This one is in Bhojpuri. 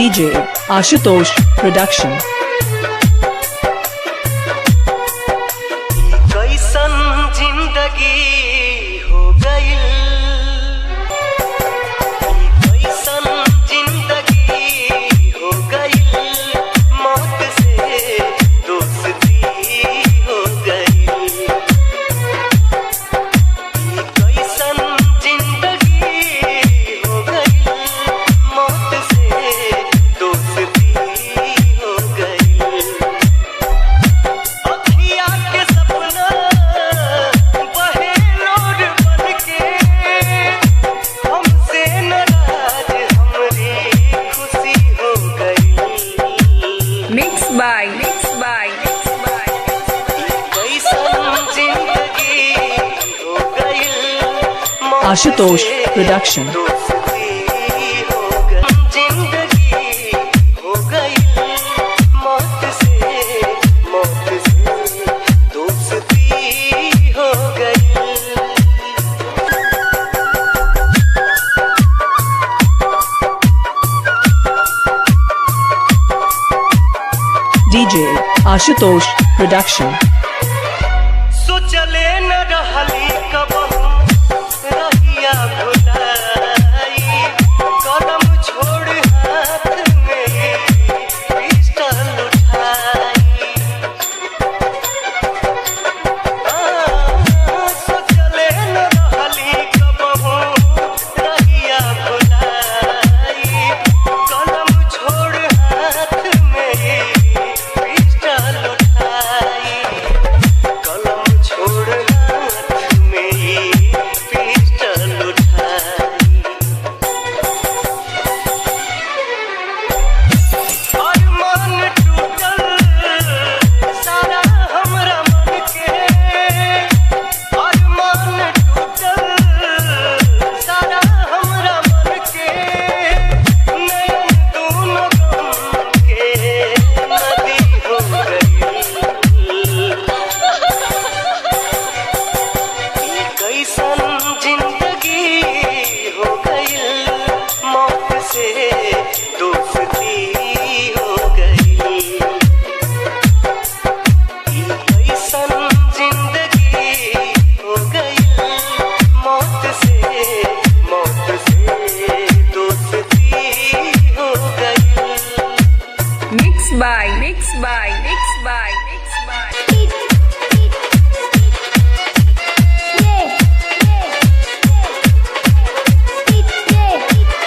DJ Ashutosh Production. कैसन जिंदगी हो गई, कैसन जिंदगी हो गई, मौत से दोस्ती हो गई। कैसन जिंदगी हो गई, मौत से दोस्ती हो गई। अखिया के सपना बहे नूर बनके, हमसे नाराज हमरी खुशी हो गई। Mixed by कैसन जिंदगी हो गई, Ashutosh Production. दोस्ती हो गई। जिंदगी हो गई, मौत से दोस्ती हो गई। DJ Ashutosh Production. सोचले न रहली कब